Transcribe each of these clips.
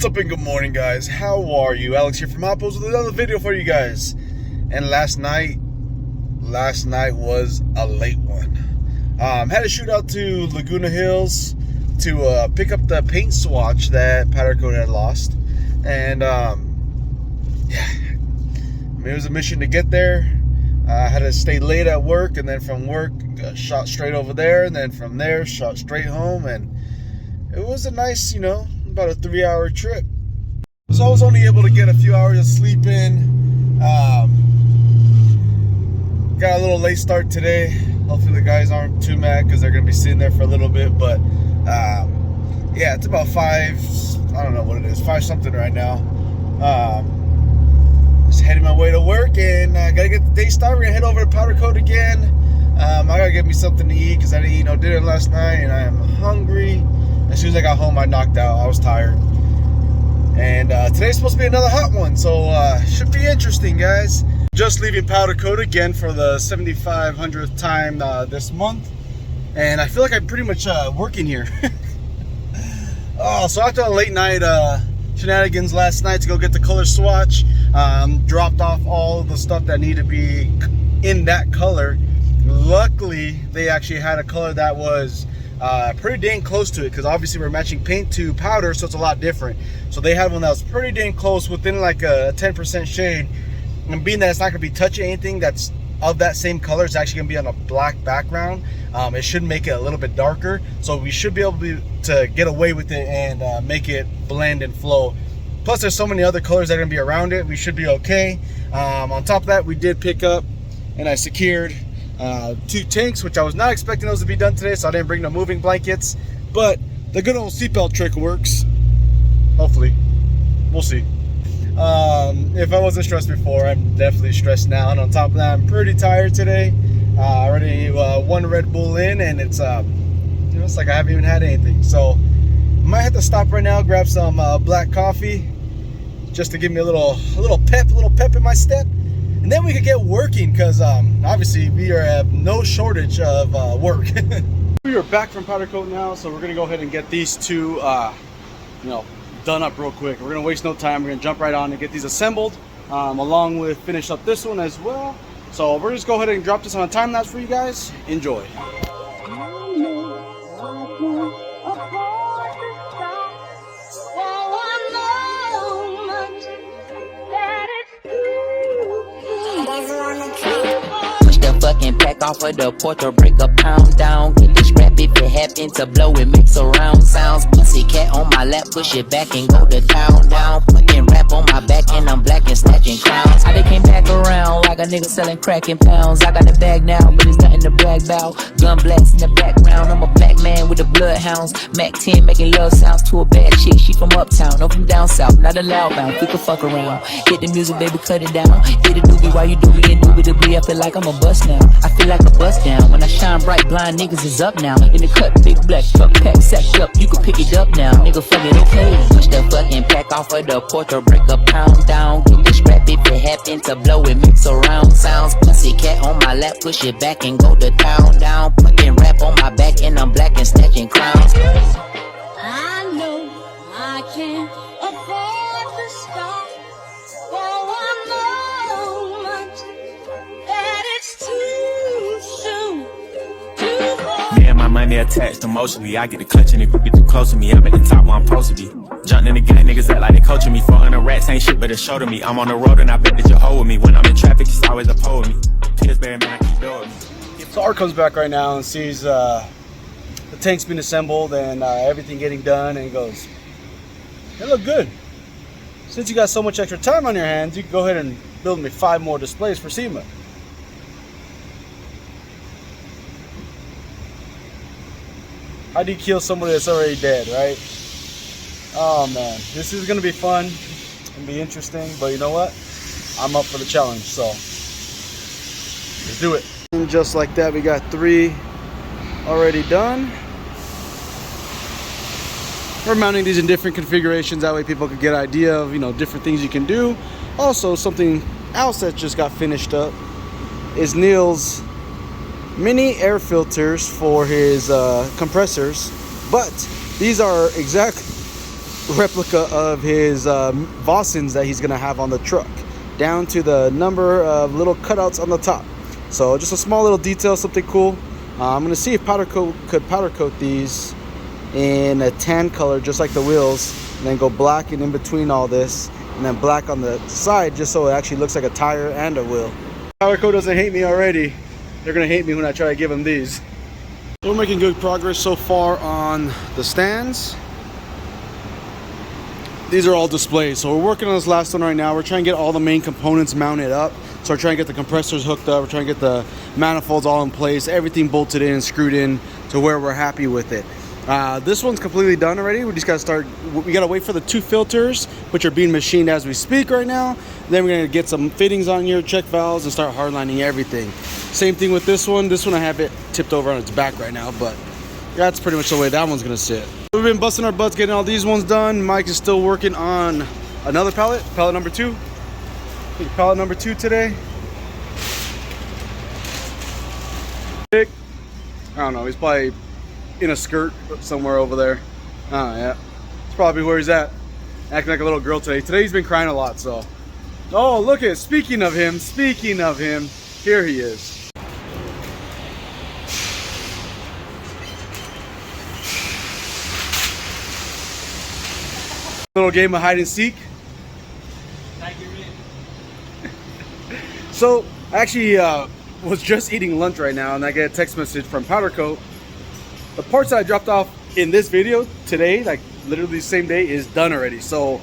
What's up and good morning, guys? How are you? Alex here from Hoppos with another video for you guys. And last night was a late one. Had to shoot out to Laguna Hills to pick up the paint swatch that Powder Coat had lost. And yeah, it was a mission to get there. I had to stay late at work, and then from work shot straight over there, and then from there shot straight home, and it was a nice, about a 3-hour trip. So I was only able to get a few hours of sleep in. Got a little late start today. Hopefully the guys aren't too mad because they're going to be sitting there for a little bit. But yeah, it's about 5, I don't know what it is, 5 something right now. Just heading my way to work, and I got to get the day started. We're going to head over to Powder Coat again. I got to get me something to eat because I didn't eat no dinner last night, and I am hungry. As soon as I got home, I knocked out. I was tired. And today's supposed to be another hot one, so should be interesting, guys. Just leaving Powder Coat again for the 7,500th time this month, and I feel like I'm pretty much working here. Oh, so after a late night shenanigans last night to go get the color swatch, dropped off all of the stuff that needed to be in that color. Luckily, they actually had a color that was pretty dang close to it, because obviously we're matching paint to powder, so it's a lot different. So they had one that was pretty dang close, within like a 10% shade, and being that it's not going to be touching anything that's of that same color, it's actually going to be on a black background. It should make it a little bit darker, so we should be able to get away with it and make it blend and flow. Plus there's so many other colors that are going to be around it, we should be okay. On top of that, we did pick up and I secured 2 tanks, which I was not expecting those to be done today, so I didn't bring no moving blankets. But the good old seatbelt trick works. Hopefully, we'll see. If I wasn't stressed before, I'm definitely stressed now. And on top of that, I'm pretty tired today. Already 1 Red Bull in, and it's it's like I haven't even had anything. So I might have to stop right now, grab some black coffee, just to give me a little pep in my step. And then we could get working, because obviously we have no shortage of work. We are back from Powder Coat now, so we're gonna go ahead and get these 2 done up real quick. We're gonna waste no time. We're gonna jump right on and get these assembled, along with finish up this one as well. So we're just go ahead and drop this on a time lapse for you guys. Enjoy. Fucking pack off of the porch or break a pound down. Get this rap if it happen to blow, it makes surround sounds. Pussy cat on my lap, push it back and go to town down. Fucking rap on my back and I'm black and snatching crowns. I came back around like a nigga selling crack in pounds. I got the bag now, but it's nothing to brag about. Gun blast in the background, I'm a black man with the bloodhounds. Mac 10 making love sounds to a bad chick. She from uptown, no from down south, not a loud bound. We can fuck around. Hit the music, baby, cut it down. Hit a doobie while you do me, indubitably. I feel like I'm a bust now. I feel like a bust down. When I shine bright, blind niggas is up now. In the cut, big black truck pack, sacked up. You can pick it up now. Nigga, fuck it, okay. Push the fucking pack off of the porch or break a pound down. Get this rap if it happen to blow, it makes surround sounds. Pussy cat on my lap, push it back and go to town down. Fucking rap on my back and I'm black and snatching crowns. I know I can't afford to stop for one moment, that it's too soon to fall. Me and my money attached emotionally. I get the clutch and if you get too close to me, I'm at the top where I'm supposed to be. Jumping in the game, niggas act like they coaching me. 400 rats ain't shit but a show to me. I'm on the road and I bet that you hold with me. When I'm in traffic, it's always a pole with me. Pillsbury, man, I keep door with me. So Art comes back right now and sees the tank's been assembled and everything getting done, and he goes, "They look good. Since you got so much extra time on your hands, you can go ahead and build me 5 more displays for SEMA." How do you kill somebody that's already dead, right? Oh man, this is gonna be fun and be interesting, but you know what? I'm up for the challenge, so let's do it. And just like that, we got 3 already done. We're mounting these in different configurations, that way people could get an idea of, different things you can do. Also, something else that just got finished up is Neil's mini air filters for his compressors, but these are exactly replica of his Vossens that he's gonna have on the truck, down to the number of little cutouts on the top. So just a small little detail, something cool. I'm gonna see if powder coat could powder coat these in a tan color, just like the wheels, and then go black in between all this, and then black on the side, just so it actually looks like a tire and a wheel. Powder coat doesn't hate me already. They're gonna hate me when I try to give them these. We're making good progress so far on the stands. These are all displays, so we're working on this last one right now. We're trying to get all the main components mounted up. So we're trying to get the compressors hooked up. We're trying to get the manifolds all in place, everything bolted in and screwed in to where we're happy with it. This one's completely done already. We just gotta start, we gotta wait for the 2 filters, which are being machined as we speak right now. Then we're gonna get some fittings on here, check valves, and start hardlining everything. Same thing with this one. This one I have it tipped over on its back right now, but that's pretty much the way that one's gonna sit. We've been busting our butts getting all these ones done. Mike is still working on another pallet number 2. I think pallet number 2 today. I don't know, he's probably in a skirt somewhere over there. Oh yeah, it's probably where he's at, acting like a little girl today. Today he's been crying a lot, so. Oh, look at, speaking of him, here he is. Little game of hide and seek. So I actually was just eating lunch right now, and I get a text message from Powder Coat. The parts that I dropped off in this video today, like literally the same day, is done already. So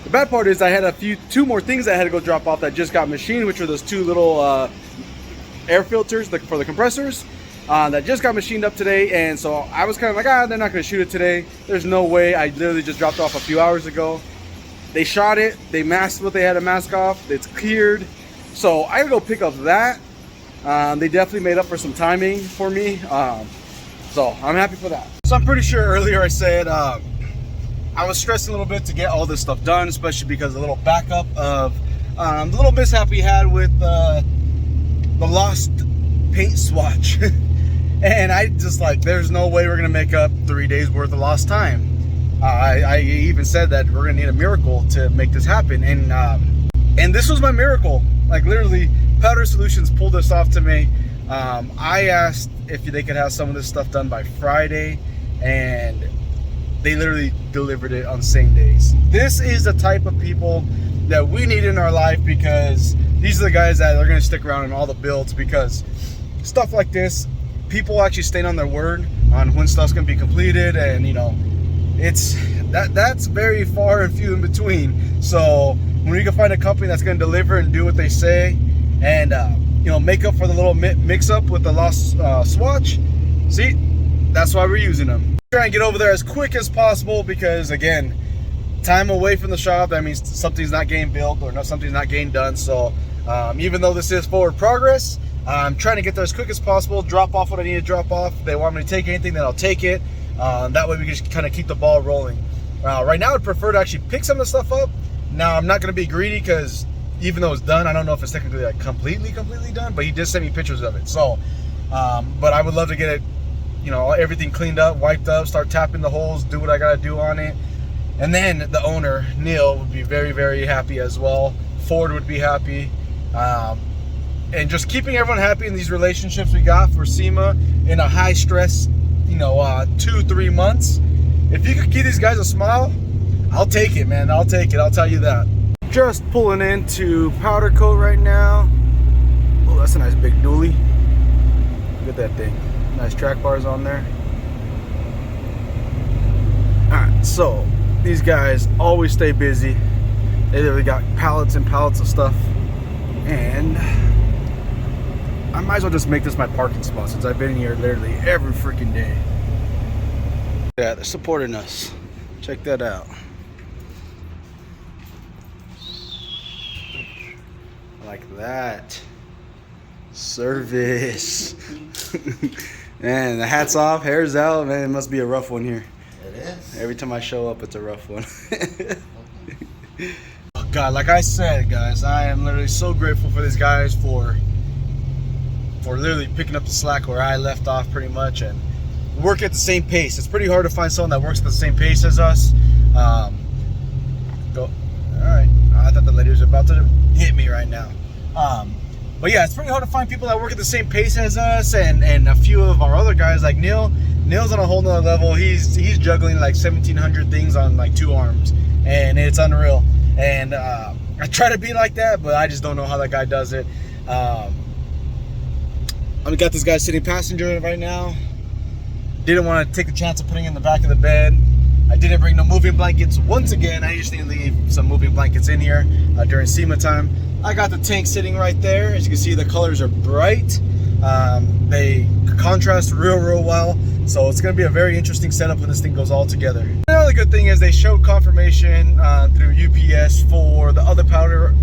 the bad part is I had 2 more things I had to go drop off that just got machined, which are those 2 little air filters for the compressors that just got machined up today. And so I was kind of like, they're not gonna shoot it today. There's no way. I literally just dropped off a few hours ago. They shot it, they masked what they had to mask off, it's cleared. So I gotta go pick up that. They definitely made up for some timing for me. So I'm happy for that. So I'm pretty sure earlier I said I was stressing a little bit to get all this stuff done, especially because of the little backup of the little mishap we had with the lost paint swatch. And I just like, there's no way we're gonna make up 3 days worth of lost time. I even said that we're gonna need a miracle to make this happen, and this was my miracle. Like literally, Powder Solutions pulled this off to me. I asked if they could have some of this stuff done by Friday, and they literally delivered it on same days. This is the type of people that we need in our life, because these are the guys that are going to stick around in all the builds, because stuff like this, people actually staying on their word on when stuff's going to be completed, and you know, it's that's very far and few in between. So when we can find a company that's going to deliver and do what they say, and you know, make up for the little mix-up with the lost swatch. See, that's why we're using them. Try and get over there as quick as possible, because again, time away from the shop, that means something's not getting built or something's not getting done. So even though this is forward progress, I'm trying to get there as quick as possible, drop off what I need to drop off. If they want me to take anything, then I'll take it. That way we can just kind of keep the ball rolling. Right now I'd prefer to actually pick some of the stuff up. Now I'm not going to be greedy, because even though it's done, I don't know if it's technically like completely done, but he did send me pictures of it. So, but I would love to get it, you know, everything cleaned up, wiped up, start tapping the holes, do what I gotta do on it. And then the owner, Neil, would be very, very happy as well. Ford would be happy. And just keeping everyone happy in these relationships we got for SEMA in a high stress, you know, 2-3 months. If you could give these guys a smile, I'll take it, man. I'll take it, I'll tell you that. Just pulling into Powder Coat right now. Oh, that's a nice big dually. Look at that thing. Nice track bars on there. Alright, so these guys always stay busy. They literally got pallets and pallets of stuff. And I might as well just make this my parking spot, since I've been here literally every freaking day. Yeah, they're supporting us. Check that out. Like that. Service. Man, the hat's off, hair's out. Man, it must be a rough one here. It is. Every time I show up, it's a rough one. Oh God, like I said, guys, I am literally so grateful for these guys for literally picking up the slack where I left off pretty much, and work at the same pace. It's pretty hard to find someone that works at the same pace as us. Go. All right. I thought the lady was about to hit me right now. But yeah, it's pretty hard to find people that work at the same pace as us, and a few of our other guys like Neil. Neil's on a whole nother level. He's juggling like 1,700 things on like 2 arms, and it's unreal. And I try to be like that, but I just don't know how that guy does it. We got this guy sitting passenger right now. Didn't want to take the chance of putting him in the back of the bed. I didn't bring no moving blankets once again. I usually leave some moving blankets in here during SEMA time. I got the tank sitting right there. As you can see, the colors are bright. They contrast real well. So it's going to be a very interesting setup when this thing goes all together. Another good thing is they showed confirmation through UPS for the other powder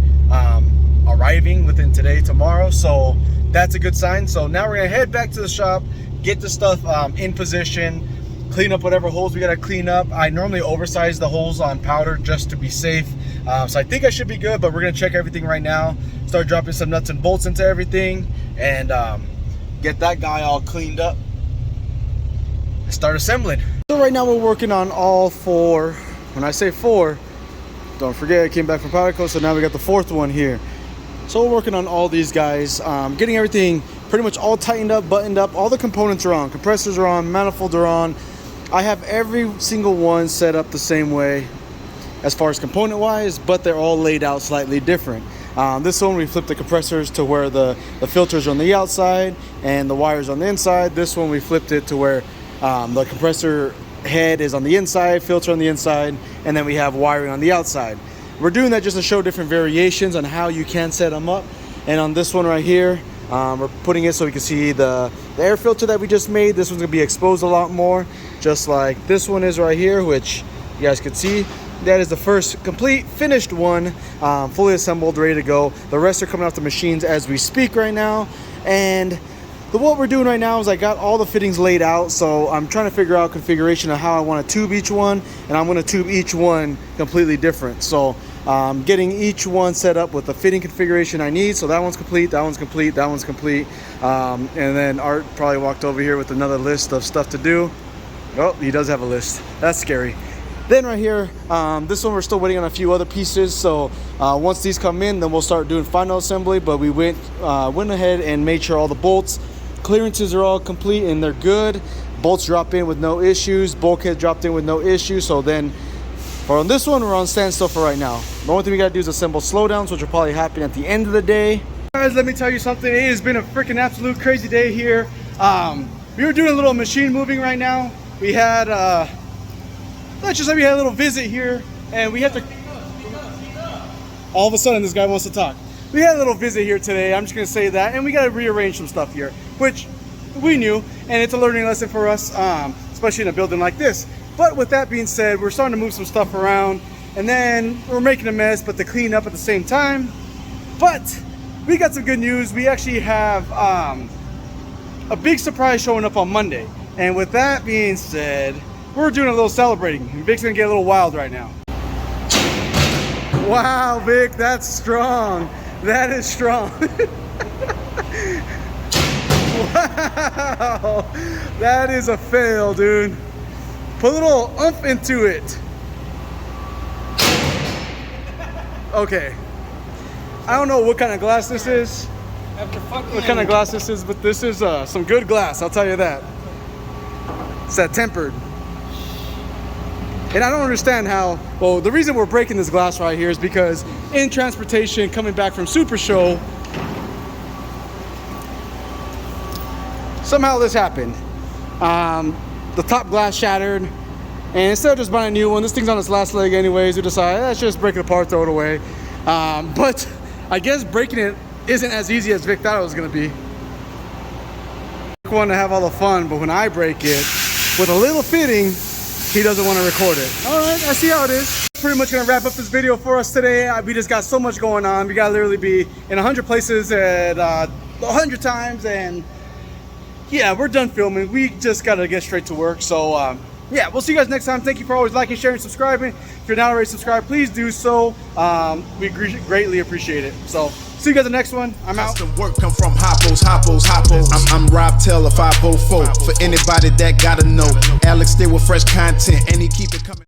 arriving within today, tomorrow. So that's a good sign. So now we're going to head back to the shop, get the stuff in position, clean up whatever holes we got to clean up. I normally oversize the holes on powder just to be safe. So I think I should be good, but we're going to check everything right now, start dropping some nuts and bolts into everything, and get that guy all cleaned up and start assembling. So right now we're working on all 4. When I say 4, don't forget I came back from Powder Coat, so now we got the 4th one here. So we're working on all these guys, getting everything pretty much all tightened up, buttoned up. All the components are on, compressors are on, manifolds are on. I have every single one set up the same way as far as component wise, but they're all laid out slightly different. This one we flipped the compressors to where the filters are on the outside and the wires on the inside. This one we flipped it to where the compressor head is on the inside, filter on the inside, and then we have wiring on the outside. We're doing that just to show different variations on how you can set them up. And on this one right here, we're putting it so we can see the air filter that we just made. This one's gonna be exposed a lot more, just like this one is right here, which you guys can see. That is the first complete finished one, fully assembled, ready to go. The rest are coming off the machines as we speak right now. And what we're doing right now is I got all the fittings laid out, so I'm trying to figure out configuration of how I want to tube each one, and I'm going to tube each one completely different. So getting each one set up with the fitting configuration I need. So that one's complete, that one's complete, that one's complete. And then Art probably walked over here with another list of stuff to do. Oh, he does have a list. That's scary. Then right here, this one we're still waiting on a few other pieces. So once these come in, then we'll start doing final assembly. But we went ahead and made sure all the bolts, clearances are all complete and they're good. Bolts drop in with no issues. Bulkhead dropped in with no issues. So then for on this one, we're on standstill for right now. The only thing we gotta do is assemble slowdowns, which will probably happen at the end of the day. Guys, let me tell you something. It has been a freaking absolute crazy day here. We were doing a little machine moving right now. We had, let's just say we had a little visit here, and we had to, all of a sudden this guy wants to talk. We had a little visit here today, I'm just gonna say that, and we gotta rearrange some stuff here, which we knew, and it's a learning lesson for us, especially in a building like this. But with that being said, we're starting to move some stuff around, and then we're making a mess, but to clean up at the same time. But we got some good news. We actually have a big surprise showing up on Monday. And with that being said, we're doing a little celebrating. Vic's gonna get a little wild right now. Wow, Vic, that's strong. That is strong. Wow, that is a fail, dude. Put a little oomph into it. Okay. I don't know what kind of glass this is. What kind of glass this is, but this is some good glass, I'll tell you that. It's that tempered. And I don't understand how, well, the reason we're breaking this glass right here is because in transportation coming back from Super Show, somehow this happened. The top glass shattered, and instead of just buying a new one, this thing's on its last leg anyways, we decided, let's just break it apart, throw it away. But I guess breaking it isn't as easy as Vic thought it was gonna be. Vic wanted to have all the fun, but when I break it, with a little fitting, he doesn't want to record it. All right, I see how it is. Pretty much gonna wrap up this video for us today. We just got so much going on. We gotta literally be in 100 places at 100 times, and yeah, we're done filming. We just gotta get straight to work. So yeah, we'll see you guys next time. Thank you for always liking, sharing, subscribing. If you're not already subscribed, please do so. We greatly appreciate it. So see you guys in the next one. I'm out. Custom work come from Hoppos. I'm Rob Taylor 504. For anybody that gotta know, Alex stay with fresh content and he keep it coming.